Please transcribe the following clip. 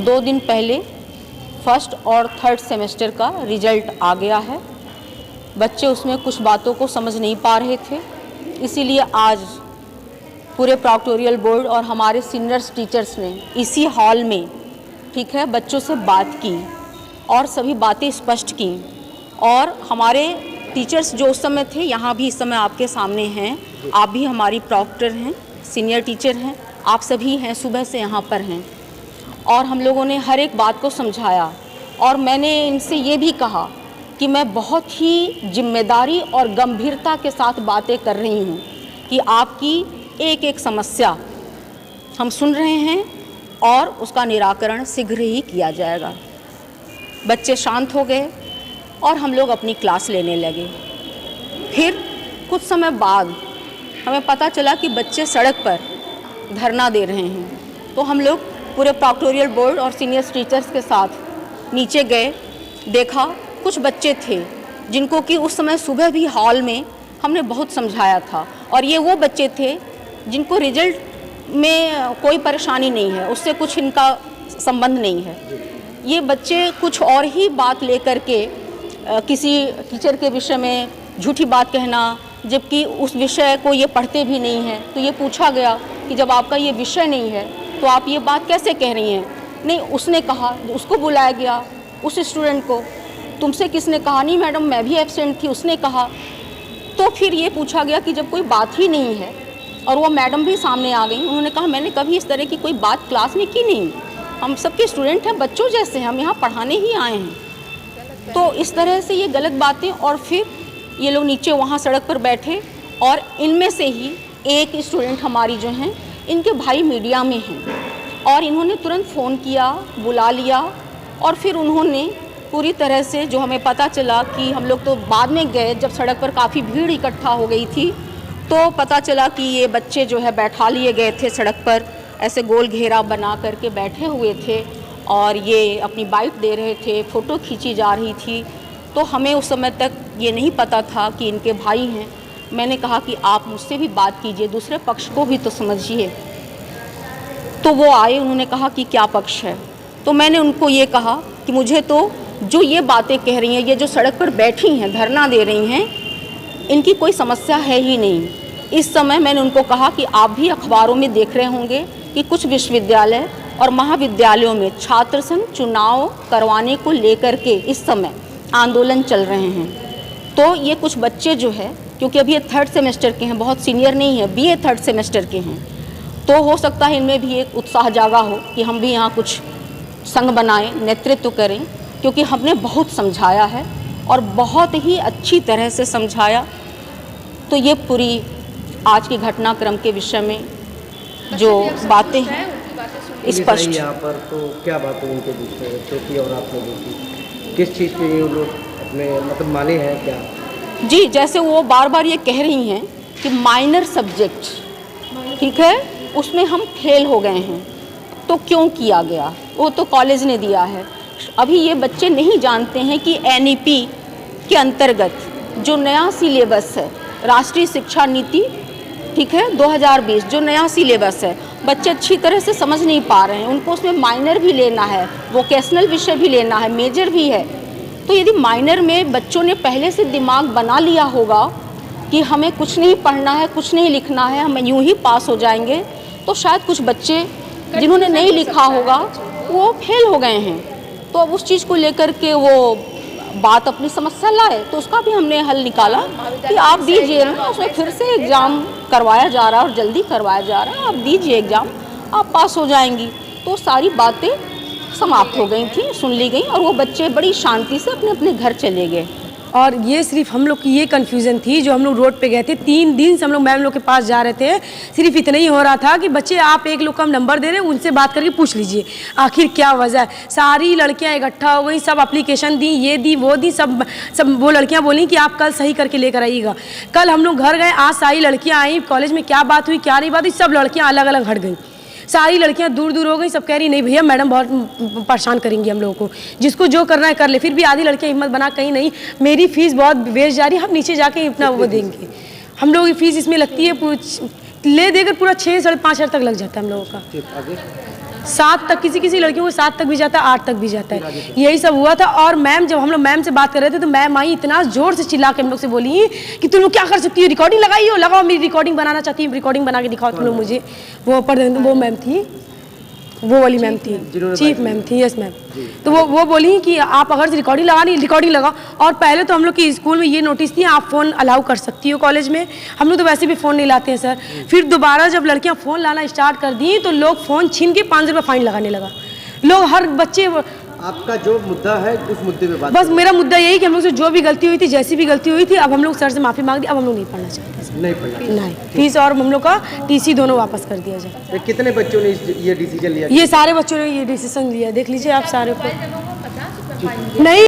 2 दिन पहले फर्स्ट और थर्ड सेमेस्टर का रिजल्ट आ गया है। बच्चे उसमें कुछ बातों को समझ नहीं पा रहे थे, इसीलिए आज पूरे प्रॉक्टोरियल बोर्ड और हमारे सीनियर्स टीचर्स ने इसी हॉल में, ठीक है, बच्चों से बात की और सभी बातें स्पष्ट की। और हमारे टीचर्स जो उस समय थे, यहाँ भी इस समय आपके सामने हैं, आप भी हमारी प्रॉक्टर हैं, सीनियर टीचर हैं, आप सभी हैं, सुबह से यहाँ पर हैं। और हम लोगों ने हर एक बात को समझाया और मैंने इनसे ये भी कहा कि मैं बहुत ही जिम्मेदारी और गंभीरता के साथ बातें कर रही हूँ कि आपकी एक एक समस्या हम सुन रहे हैं और उसका निराकरण शीघ्र ही किया जाएगा। बच्चे शांत हो गए और हम लोग अपनी क्लास लेने लगे। फिर कुछ समय बाद हमें पता चला कि बच्चे सड़क पर धरना दे रहे हैं, तो हम लोग पूरे प्रॉक्टोरियल बोर्ड और सीनियर टीचर्स के साथ नीचे गए। देखा कुछ बच्चे थे जिनको कि उस समय सुबह भी हॉल में हमने बहुत समझाया था, और ये वो बच्चे थे जिनको रिजल्ट में कोई परेशानी नहीं है, उससे कुछ इनका संबंध नहीं है। ये बच्चे कुछ और ही बात लेकर के किसी टीचर के विषय में झूठी बात कहना, जबकि उस विषय को ये पढ़ते भी नहीं हैं। तो ये पूछा गया कि जब आपका ये विषय नहीं है तो आप ये बात कैसे कह रही हैं? नहीं, उसने कहा, उसको बुलाया गया उस स्टूडेंट को, तुमसे किसने कहा? नहीं मैडम, मैं भी एब्सेंट थी, उसने कहा। तो फिर ये पूछा गया कि जब कोई बात ही नहीं है, और वो मैडम भी सामने आ गई, उन्होंने कहा मैंने कभी इस तरह की कोई बात क्लास में की नहीं, हम सबके स्टूडेंट हैं, बच्चों जैसे हैं, हम यहाँ पढ़ाने ही आए हैं। तो इस तरह से ये गलत बातें। और फिर ये लोग नीचे वहाँ सड़क पर बैठे और इनमें से ही एक स्टूडेंट हमारी जो हैं, इनके भाई मीडिया में हैं और इन्होंने तुरंत फ़ोन किया, बुला लिया और फिर उन्होंने पूरी तरह से, जो हमें पता चला कि हम लोग तो बाद में गए जब सड़क पर काफ़ी भीड़ इकट्ठा हो गई थी, तो पता चला कि ये बच्चे जो है बैठा लिए गए थे सड़क पर, ऐसे गोल घेरा बना करके बैठे हुए थे और ये अपनी बाइट दे रहे थे, फ़ोटो खींची जा रही थी। तो हमें उस समय तक ये नहीं पता था कि इनके भाई हैं। मैंने कहा कि आप मुझसे भी बात कीजिए, दूसरे पक्ष को भी तो समझिए। तो वो आए, उन्होंने कहा कि क्या पक्ष है? तो मैंने उनको ये कहा कि मुझे तो जो ये बातें कह रही हैं, ये जो सड़क पर बैठी हैं, धरना दे रही हैं, इनकी कोई समस्या है ही नहीं। इस समय मैंने उनको कहा कि आप भी अखबारों में देख रहे होंगे कि कुछ विश्वविद्यालय और महाविद्यालयों में छात्र संघ चुनाव करवाने को लेकर के इस समय आंदोलन चल रहे हैं। तो ये कुछ बच्चे जो है, क्योंकि अभी ये थर्ड सेमेस्टर के हैं, बहुत सीनियर नहीं है, बीए थर्ड सेमेस्टर के हैं, तो हो सकता है इनमें भी एक उत्साह जागा हो कि हम भी यहाँ कुछ संघ बनाएं, नेतृत्व करें, क्योंकि हमने बहुत समझाया है और बहुत ही अच्छी तरह से समझाया। तो ये पूरी आज के घटनाक्रम के विषय में जो बातें हैं स्पष्ट। यहाँ पर तो क्या बात है उनके बीच में, चौकी और आप लोगों की, किस चीज़ पे ये लोग अपने मतलब माने हैं क्या? जी, जैसे वो बार बार ये कह रही हैं कि माइनर सब्जेक्ट, ठीक है, उसमें हम फेल हो गए हैं, तो क्यों किया गया? वो तो कॉलेज ने दिया है। अभी ये बच्चे नहीं जानते हैं कि एनईपी के अंतर्गत जो नया सिलेबस है, राष्ट्रीय शिक्षा नीति, ठीक है, 2020, जो नया सिलेबस है, बच्चे अच्छी तरह से समझ नहीं पा रहे हैं। उनको उसमें माइनर भी लेना है, वोकेशनल विषय भी लेना है, मेजर भी है। तो यदि माइनर में बच्चों ने पहले से दिमाग बना लिया होगा कि हमें कुछ नहीं पढ़ना है, कुछ नहीं लिखना है, हम यूं ही पास हो जाएंगे, तो शायद कुछ बच्चे जिन्होंने नहीं लिखा होगा वो फेल हो गए हैं। तो अब उस चीज़ को लेकर के वो बात अपनी समस्या लाए, तो उसका भी हमने हल निकाला कि आप दीजिए ना, उसमें फिर से एग्ज़ाम करवाया जा रहा है और जल्दी करवाया जा रहा है, आप दीजिए एग्ज़ाम, आप पास हो जाएंगी। तो सारी बातें समाप्त हो गई थी, सुन ली गई और वो बच्चे बड़ी शांति से अपने अपने घर चले गए। और ये सिर्फ हम लोग की ये कन्फ्यूज़न थी, जो हम लोग रोड पे गए थे, 3 दिन से हम लोग मैम लोग के पास जा रहे थे, सिर्फ इतना ही हो रहा था कि बच्चे आप एक लोग का हम नंबर दे रहे हैं, उनसे बात करके पूछ लीजिए आखिर क्या वजह है। सारी लड़कियां इकट्ठा हो गई, सब एप्लीकेशन दी, ये दी वो दी, सब वो लड़कियां बोली कि आप कल सही करके लेकर आइएगा। कल हम लोग घर गए, आज सारी लड़कियाँ आई, कॉलेज में क्या बात हुई क्या नहीं बात हुई, सब लड़कियाँ अलग अलग हट गई, सारी लड़कियां दूर दूर हो गई। सब कह रही नहीं भैया मैडम बहुत परेशान करेंगी हम लोगों को, जिसको जो करना है कर ले। फिर भी आधी लड़कियां हिम्मत बना कहीं नहीं, मेरी फीस बहुत वेस्ट जा रही है, हम नीचे जाके इतना वो देंगे। हम लोगों की फीस इसमें लगती है ले देकर पूरा 6 साढ़े 5 हज़ार तक लग जाता है हम लोगों का। 7 तक, किसी किसी लड़कियों को 7 तक भी जाता है, 8 तक भी जाता है। यही सब हुआ था। और मैम, जब हम लोग मैम से बात कर रहे थे तो मैम आई, इतना जोर से चिल्ला के हम लोग से बोली कि तुम लोग क्या कर सकती हो, रिकॉर्डिंग लगाई हो, लगाओ, मेरी रिकॉर्डिंग बनाना चाहती हूँ, रिकॉर्डिंग बना के दिखाओ तुम लोग मुझे। वो मैम थी, वो वाली मैम थी, चीफ मैम थी, यस मैम। तो वो बोली कि आप अगर रिकॉर्डिंग लगानी, रिकॉर्डिंग लगाओ। और पहले तो हम लोग की स्कूल में ये नोटिस थी, आप फ़ोन अलाउ कर सकती हो कॉलेज में। हम लोग तो वैसे भी फ़ोन नहीं लाते हैं सर। फिर दोबारा जब लड़कियां फ़ोन लाना स्टार्ट कर दी तो लोग फ़ोन छीन के 500 रुपये फाइन लगाने लगा। लोग, हर बच्चे। आपका जो मुद्दा है उस मुद्दे पे बात बस मेरा मुद्दा यही कि हम लोग से जो भी गलती हुई थी, जैसी भी गलती हुई थी, अब हम लोग सर से माफ़ी मांग दी। अब हम लोग नहीं पढ़ना चाहते सर। नहीं पढ़ना। नहीं, फीस और हम लोग का टीसी दोनों वापस कर दिया जाए। ये कितने बच्चों ने ये डिसीजन लिया? ये सारे बच्चों ने ये डिसीजन लिया, देख लीजिए आप सारे को। नहीं,